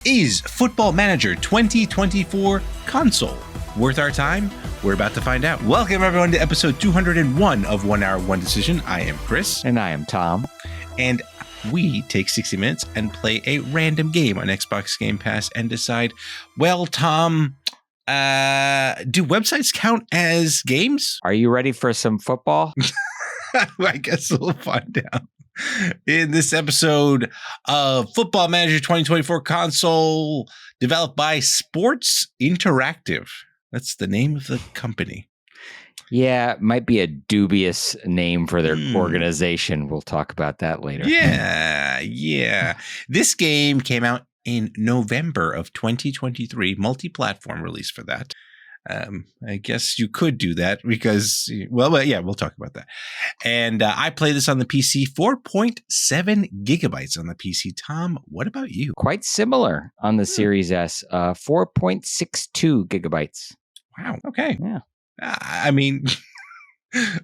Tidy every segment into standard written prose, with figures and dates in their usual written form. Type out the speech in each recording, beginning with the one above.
Is Football Manager 2024 console worth our time? We're about to find out. Welcome, everyone, to episode 201 of 1 Hour, 1 Decision. I am Chris. And I am Tom. And we take 60 minutes and play a random game on Xbox Game Pass and decide, well, Tom, do websites count as games? Are you ready for some football? I guess we'll find out. In this episode of Football Manager 2024 console, developed by Sports Interactive. That's the name of the company. Yeah, it might be a dubious name for their organization. We'll talk about that later. Yeah. This game came out in November of 2023, multi-platform release for that. I guess you could do that because, well, yeah, we'll talk about that. And I play this on the PC, 4.7 gigabytes on the PC. Tom, what about you? Quite similar on the Series S, 4.62 gigabytes. Wow. Okay. Yeah. I mean,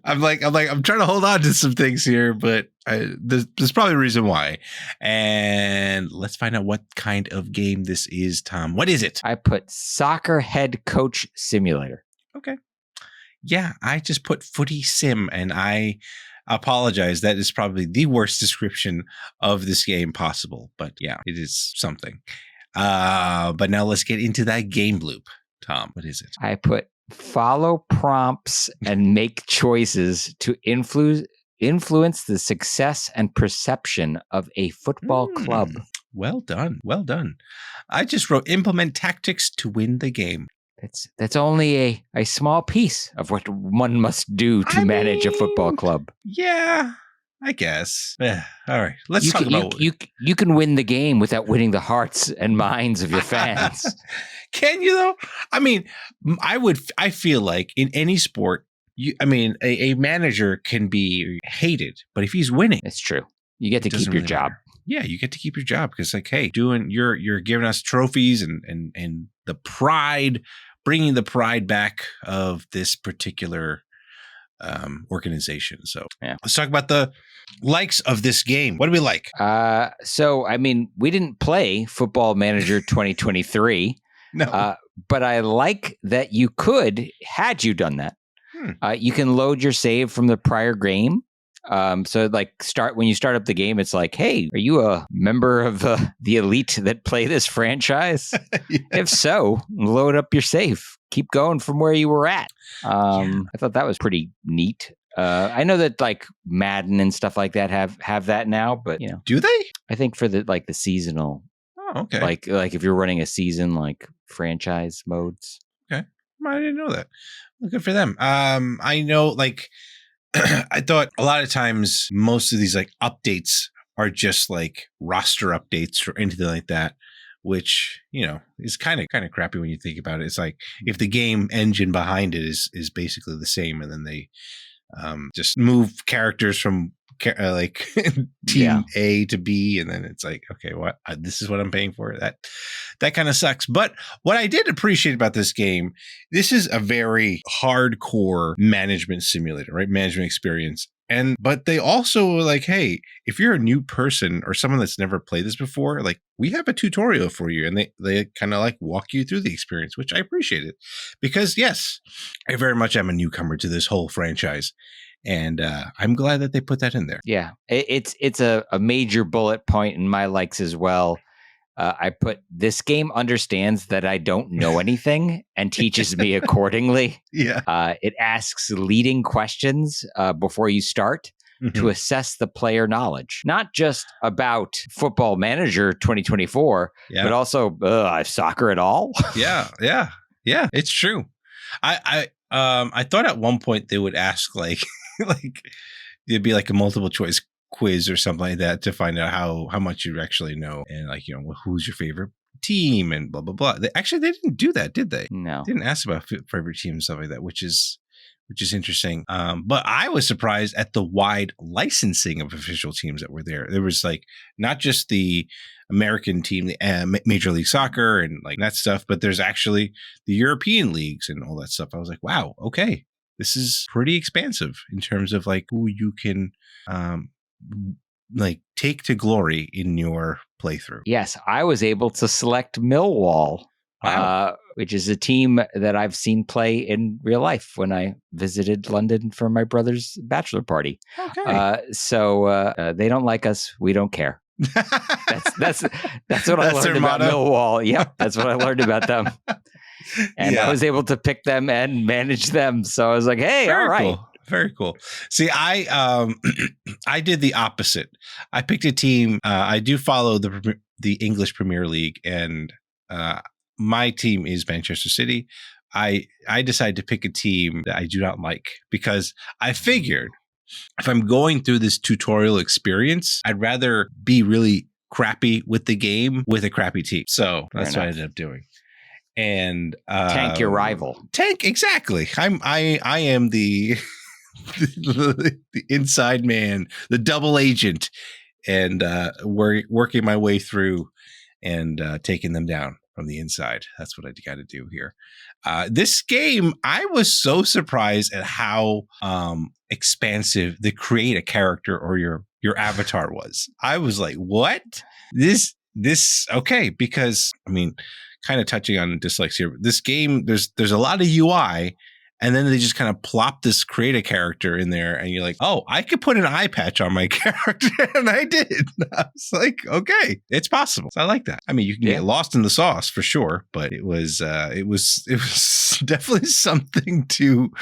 I'm trying to hold on to some things here, but there's probably a reason why. And let's find out what kind of game this is, Tom. What is it? I put Soccer Head Coach Simulator. Okay. Yeah, I just put Footy Sim, and I apologize. That is probably the worst description of this game possible. But yeah, it is something. But now let's get into that game loop. Tom, what is it? I put follow prompts and make choices to influence the success and perception of a football club. Well done. Well done. I just wrote implement tactics to win the game. That's only a small piece of what one must do to manage a football club. Yeah, I guess. All right. Let's talk about you can win the game without winning the hearts and minds of your fans. Can you though? I mean, I feel like in any sport, a manager can be hated, but if he's winning, it's true. You get to keep your job. Yeah, you get to keep your job because, like, hey, you're giving us trophies and the pride, bringing the pride back of this particular organization. So yeah, let's talk about the likes of this game. What do we like? So I mean, we didn't play Football Manager 2023. No. But I like that you could, had you done that, you can load your save from the prior game. So like when you start up the game, it's like, hey, are you a member of the elite that play this franchise? Yeah. If so, load up your save. Keep going from where you were at. I thought that was pretty neat. I know that like Madden and stuff like that have that now, but you know, do they? I think for the seasonal. Oh, okay. Like if you're running a season, like franchise modes. Okay. I didn't know that. Well, good for them. I know, like, I thought a lot of times most of these like updates are just like roster updates or anything like that, which, you know, is kind of crappy when you think about it. It's like if the game engine behind it is basically the same, and then they just move characters from like team A to B, and then it's like, okay, what? This is what I'm paying for. That kind of sucks. But what I did appreciate about this game, this is a very hardcore management simulator, right? Management experience. But they also were like, hey, if you're a new person or someone that's never played this before, like, we have a tutorial for you, and they kind of like walk you through the experience, which I appreciated because yes, I very much am a newcomer to this whole franchise. And I'm glad that they put that in there. Yeah, it's a major bullet point in my likes as well. I put, this game understands that I don't know anything and teaches me accordingly. Yeah. It asks leading questions before you start to assess the player knowledge, not just about Football Manager 2024, but also soccer at all. Yeah. It's true. I thought at one point they would ask like it'd be like a multiple choice quiz or something like that to find out how much you actually know, and like, you know, who's your favorite team and blah blah blah. They didn't do that, did they? No, they didn't ask about favorite team and stuff like that, which is interesting. But I was surprised at the wide licensing of official teams that were there. There was like not just the American team, the Major League Soccer and like that stuff, but there's actually the European leagues and all that stuff. I was like, wow, okay, this is pretty expansive in terms of like who you can like take to glory in your playthrough? Yes, I was able to select Millwall. Wow. Which is a team that I've seen play in real life when I visited London for my brother's bachelor party. Okay. So they don't like us. We don't care. That's what I learned about Millwall. Yep, that's what I learned about them. And I was able to pick them and manage them. So I was like, hey, Very all right. Cool. Very cool. See, I I did the opposite. I picked a team. I do follow the English Premier League, and my team is Manchester City. I decided to pick a team that I do not like because I figured if I'm going through this tutorial experience, I'd rather be really crappy with the game with a crappy team. So that's what I ended up doing. And tank your rival. Tank, exactly. I am the the inside man, the double agent, and working my way through and taking them down from the inside. That's what I got to do here. This game, I was so surprised at how expansive the create a character or your avatar was. I was like, what? This okay, because I mean, kind of touching on dislikes here. This game, there's a lot of UI, and then they just kind of plop this create a character in there, and you're like, oh, I could put an eye patch on my character, and I did. I was like, okay, it's possible. So I like that. I mean, you can get lost in the sauce for sure, but it was definitely something to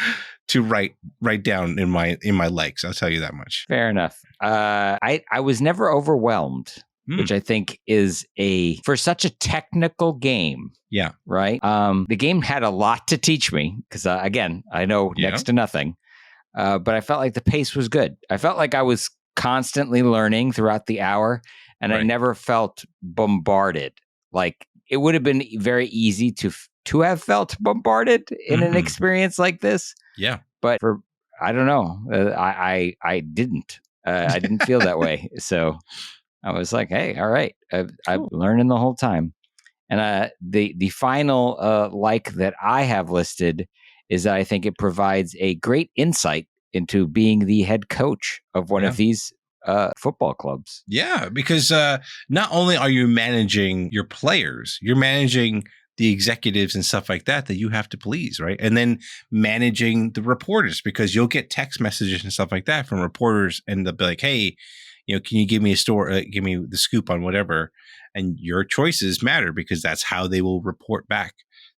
write down in my likes. I'll tell you that much. Fair enough. I was never overwhelmed. Which I think is for such a technical game. Yeah. Right. The game had a lot to teach me because, again, I know next to nothing. But I felt like the pace was good. I felt like I was constantly learning throughout the hour, and I never felt bombarded. Like it would have been very easy to have felt bombarded in an experience like this. Yeah. But I don't know. I didn't. I didn't feel that way. So I was like, hey, all right. I'm learning the whole time. And the final like that I have listed is that I think it provides a great insight into being the head coach of one of these football clubs. Yeah, because not only are you managing your players, you're managing the executives and stuff like that you have to please, right? And then managing the reporters, because you'll get text messages and stuff like that from reporters, and they'll be like, hey, can you give me a story, give me the scoop on whatever? And your choices matter because that's how they will report back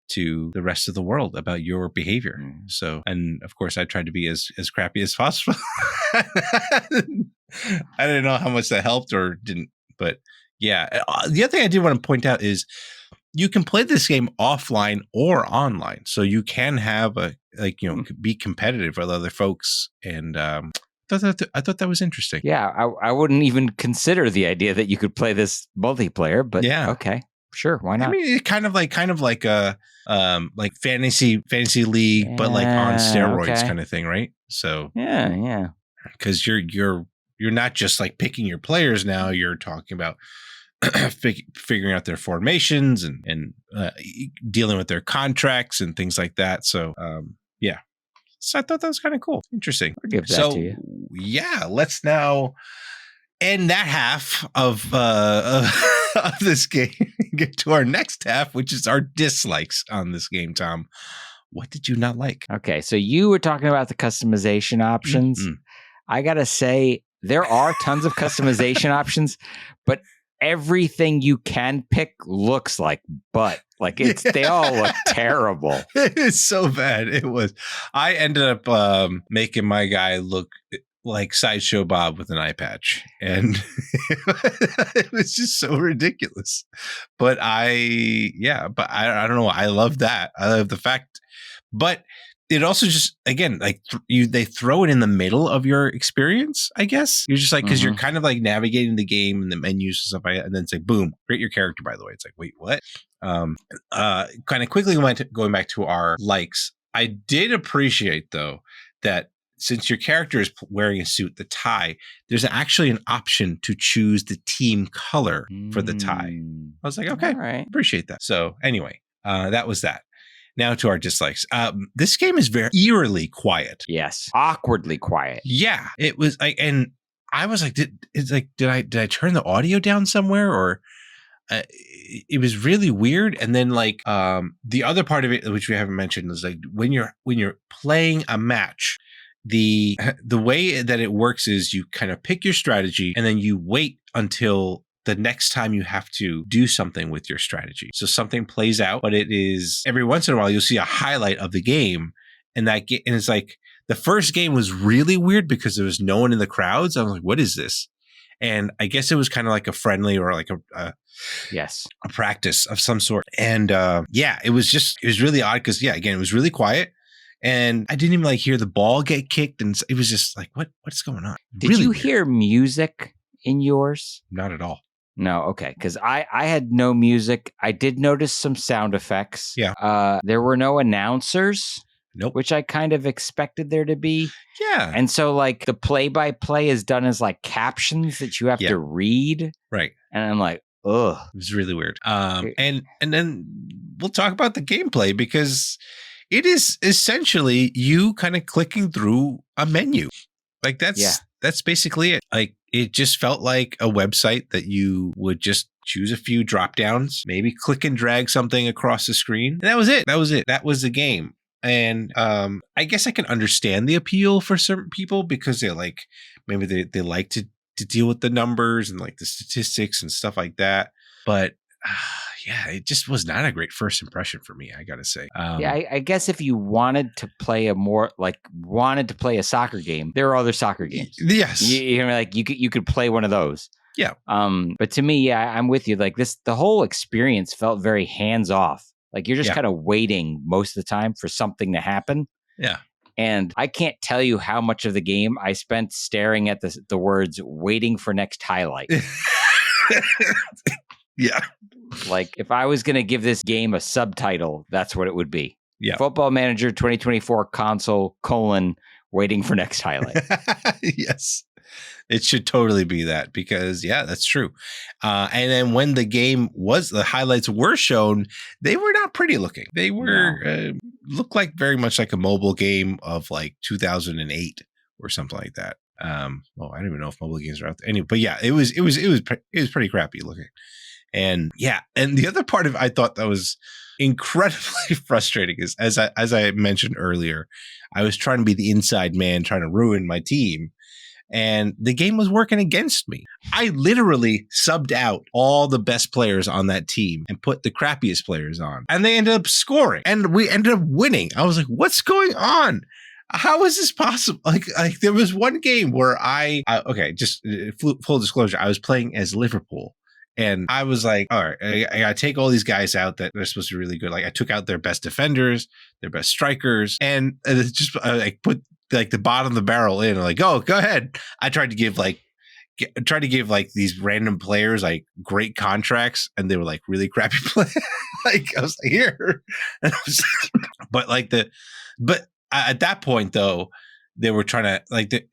to the rest of the world about your behavior. So, and of course, I tried to be as crappy as possible. I didn't know how much that helped or didn't, but yeah. The other thing I did want to point out is you can play this game offline or online. So you can have be competitive with other folks, and I thought that was interesting. Yeah, I wouldn't even consider the idea that you could play this multiplayer, but okay, sure, why not? I mean, kind of like a fantasy league, but like on steroids kind of thing, right? So yeah, because you're not just like picking your players now; you're talking about figuring out their formations and dealing with their contracts and things like that. So yeah. So I thought that was kind of cool. Interesting. I'll give that to you. Yeah, let's now end that half of this game and get to our next half, which is our dislikes on this game, Tom. What did you not like? Okay, so you were talking about the customization options. I got to say, there are tons of customization options, but everything you can pick looks like butt. Like they all look terrible. It is so bad. It was. I ended up making my guy look like Sideshow Bob with an eye patch, and it was just so ridiculous. But I don't know. I love that. I love the fact, but it also just, again, like they throw it in the middle of your experience, I guess. You're just like, because you're kind of like navigating the game and the menus and stuff like that, and then it's like, boom, create your character, by the way. It's like, wait, what? Kind of quickly going back to our likes. I did appreciate, though, that since your character is wearing a suit, the tie, there's actually an option to choose the team color for the tie. I was like, okay, all right. Appreciate that. So anyway, that was that. Now to our dislikes. This game is very eerily quiet. Yes. Awkwardly quiet. Yeah. It was and I was like, did I turn the audio down somewhere, or it was really weird. And then like the other part of it, which we haven't mentioned, is like when you're playing a match, the way that it works is you kind of pick your strategy and then you wait until the next time you have to do something with your strategy. So something plays out, but it is every once in a while you'll see a highlight of the game, and and it's like the first game was really weird because there was no one in the crowds. I was like, what is this? And I guess it was kind of like a friendly or like a practice of some sort. And it was really odd because again, it was really quiet. And I didn't even like hear the ball get kicked. And it was just like, what's going on? Did really you weird. hear music in yours? Not at all. No, okay. Because I had no music. I did notice some sound effects. Yeah. There were no announcers. Nope. Which I kind of expected there to be. Yeah. And so like the play-by-play is done as like captions that you have to read. Right. And I'm like, ugh. It was really weird. And then we'll talk about the gameplay because it is essentially you kind of clicking through a menu. Like that's basically it. Like it just felt like a website that you would just choose a few drop downs, maybe click and drag something across the screen. And that was it. That was the game. And I guess I can understand the appeal for certain people because they like maybe they like to deal with the numbers and like the statistics and stuff like that. But it just was not a great first impression for me, I gotta say. I guess if you wanted to play a soccer game, there are other soccer games. Yes, you could play one of those. Yeah. But to me, I'm with you. Like the whole experience felt very hands off. Like you're just kind of waiting most of the time for something to happen. Yeah. And I can't tell you how much of the game I spent staring at the words waiting for next highlight. Yeah. Like if I was going to give this game a subtitle, that's what it would be. Yeah. Football Manager 2024 console : waiting for next highlight. Yes. It should totally be that because that's true. And then when the highlights were shown, they were not pretty looking. They were looked like very much like a mobile game of like 2008 or something like that. I don't even know if mobile games are out there anyway, but it was pretty crappy looking. And and the other part of I thought that was incredibly frustrating is as I mentioned earlier, I was trying to be the inside man, trying to ruin my team. And the game was working against me. I literally subbed out all the best players on that team and put the crappiest players on. And they ended up scoring. And we ended up winning. I was like, what's going on? How is this possible? Like there was one game where just full disclosure, I was playing as Liverpool. And I was like, all right, I got to take all these guys out that they're supposed to be really good. Like I took out their best defenders, their best strikers, and just I put like the bottom of the barrel in. Like, go ahead. I tried to give these random players like great contracts, and they were like really crappy players. Like I was like, here, and I was but at that point though, they were trying to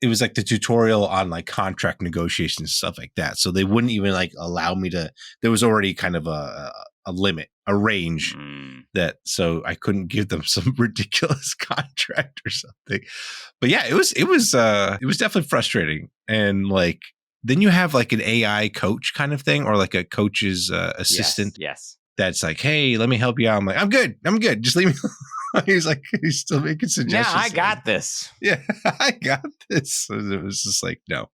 it was like the tutorial on like contract negotiations and stuff like that. So they wouldn't even like allow me to. There was already kind of a limit, a range so I couldn't give them some ridiculous contract or something. But it was definitely frustrating. And like then you have like an AI coach kind of thing, or like a coach's assistant. Yes. That's like, hey, let me help you out. I'm like, I'm good. Just leave me. He's still making suggestions. Yeah, I got this. Yeah, I got this. So it was just like, no.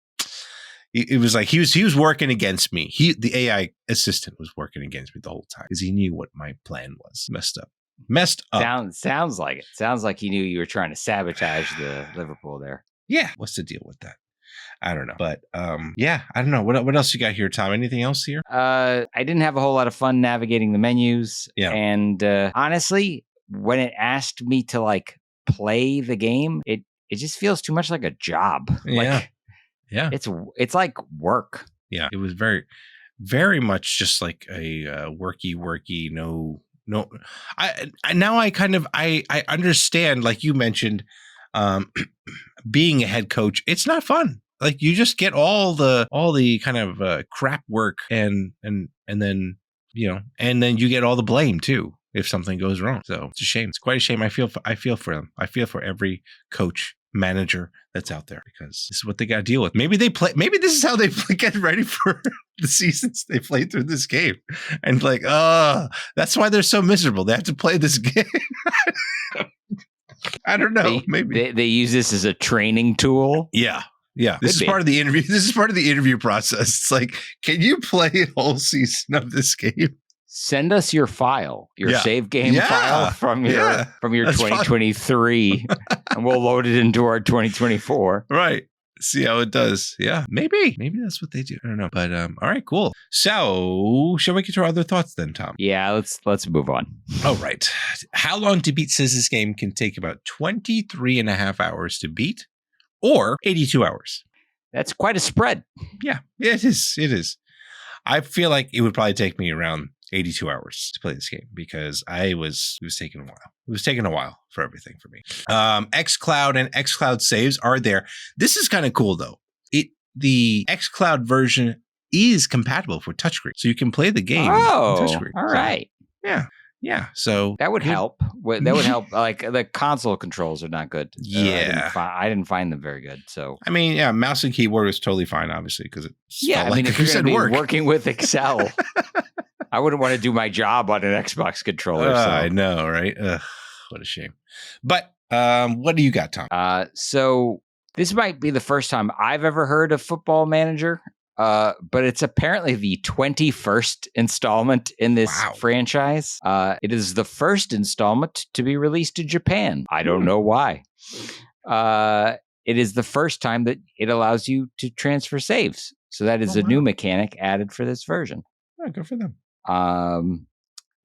It was like he was working against me. The AI assistant was working against me the whole time because he knew what my plan was. Messed up. Sounds like it. Sounds like he knew you were trying to sabotage the Liverpool there. Yeah. What's the deal with that? I don't know. But I don't know. What else you got here, Tom? Anything else here? I didn't have a whole lot of fun navigating the menus. Yeah. And honestly, when it asked me to like play the game, it just feels too much like a job. Yeah. It's like work. Yeah. It was very, very much just like a worky, no. I understand, like you mentioned, being a head coach, it's not fun. Like you just get all the kind of crap work and then, and then you get all the blame too if something goes wrong. So it's a shame. It's quite a shame. I feel for them. I feel for every coach manager that's out there, because this is what they got to deal with. Maybe this is how they get ready for the seasons. They play through this game and like, that's why they're so miserable. They have to play this game. I don't know. Maybe they use this as a training tool. Yeah. This is part of the interview. This is part of the interview process. It's like, can you play a whole season of this game? Send us your file, your save game file from your 2023, and we'll load it into our 2024. Right. See how it does. Yeah. Maybe that's what they do. I don't know. But all right, cool. So shall we get to our other thoughts then, Tom? Yeah, let's move on. All right. How long to beat says this game can take about 23 and a half hours to beat, or 82 hours. That's quite a spread. Yeah, it is. I feel like it would probably take me around 82 hours to play this game, because it was taking a while. It was taking a while for everything for me. xCloud and xCloud saves are there. This is kind of cool though. The xCloud version is compatible for touchscreen, so you can play the game on touchscreen. All right. Yeah. So that would help. That would help. Like the console controls are not good. Yeah. I didn't find them very good. So I mean, yeah, mouse and keyboard is totally fine, obviously, because if you're going to be working with Excel, I wouldn't want to do my job on an Xbox controller. So. I know, right? Ugh, what a shame. But what do you got, Tom? So this might be the first time I've ever heard of Football Manager. But it's apparently the 21st installment in this franchise. It is the first installment to be released in Japan. I don't know why. It is the first time that it allows you to transfer saves. So that is a new mechanic added for this version. Oh, good for them.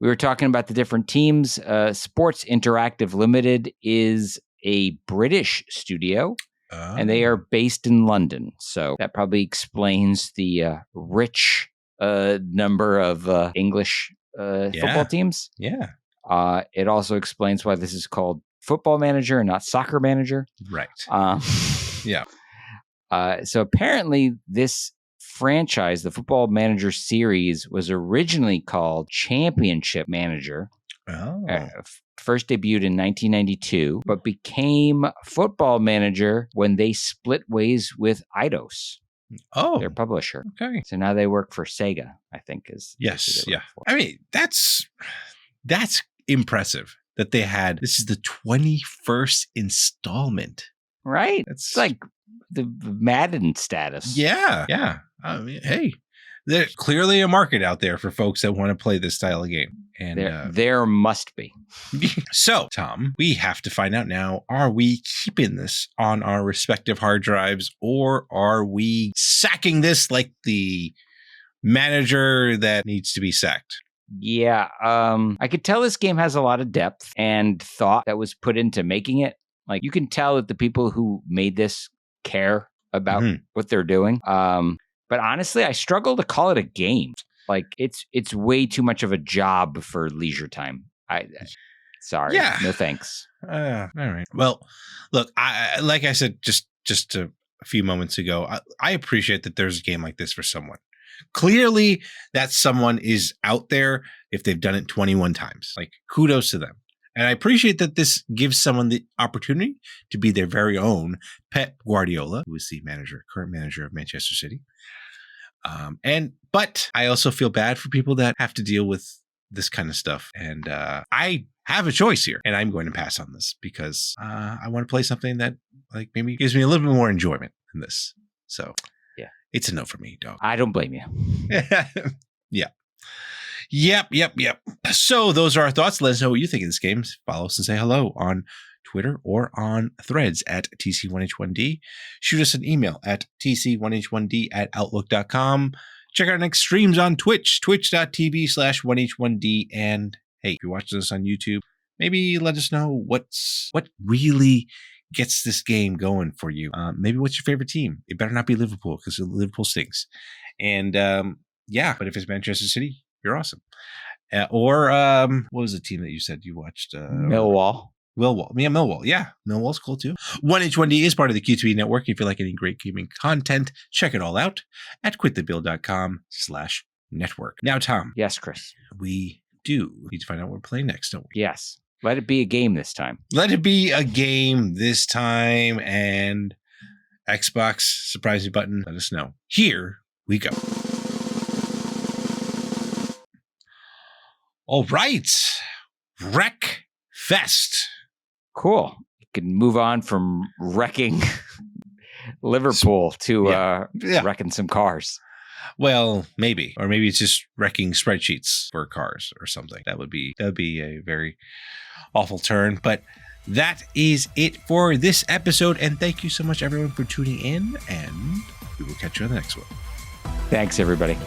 We were talking about the different teams. Sports Interactive Limited is a British studio. And they are based in London. So that probably explains the rich number of English football teams. Yeah. It also explains why this is called Football Manager and not Soccer Manager. Right. Yeah. So apparently this franchise, the Football Manager series, was originally called Championship Manager. First debuted in 1992, but became Football Manager when they split ways with Eidos, their publisher. Okay. So now they work for Sega, I think is. Yes. Yeah. I mean, that's impressive that they had. This is the 21st installment. Right. It's like the Madden status. Yeah. Yeah. I mean, hey, there's clearly a market out there for folks that want to play this style of game. And there must be. So, Tom, we have to find out now, are we keeping this on our respective hard drives, or are we sacking this like the manager that needs to be sacked? Yeah. I could tell this game has a lot of depth and thought that was put into making it. Like, you can tell that the people who made this care about what they're doing. But honestly, I struggle to call it a game. Like, it's way too much of a job for leisure time. Sorry. Yeah. No thanks. All right. Well, look, like I said just a few moments ago, I appreciate that there's a game like this for someone. Clearly, that someone is out there if they've done it 21 times. Like, kudos to them. And I appreciate that this gives someone the opportunity to be their very own Pep Guardiola, who is the current manager of Manchester City. But I also feel bad for people that have to deal with this kind of stuff. And I have a choice here, and I'm going to pass on this because I want to play something that like maybe gives me a little bit more enjoyment than this. So yeah, it's a no for me, dog. I don't blame you. Yeah. Yep. So those are our thoughts. Let us know what you think of this game. Follow us and say hello on Twitter or on threads at TC1H1D. Shoot us an email at TC1H1D@outlook.com. Check out our next streams on Twitch, twitch.tv/1H1D. And hey, if you're watching this on YouTube, maybe let us know what really gets this game going for you. Maybe what's your favorite team? It better not be Liverpool because Liverpool stinks. And but if it's Manchester City, you're awesome. Or what was the team that you said you watched? Millwall. Millwall. Yeah, Millwall's cool too. 1H1D is part of the Q2E network. If you like any great gaming content, check it all out at quitthebill.com/network. Now, Tom. Yes, Chris. We do need to find out what we're playing next, don't we? Yes. Let it be a game this time. Let it be a game this time. And Xbox surprise me button. Let us know. Here we go. All right. Wreck Fest. Cool. You can move on from wrecking Liverpool to wrecking some cars. Well, maybe. Or maybe it's just wrecking spreadsheets for cars or something. That would be a very awful turn. But that is it for this episode. And thank you so much, everyone, for tuning in. And we will catch you on the next one. Thanks, everybody.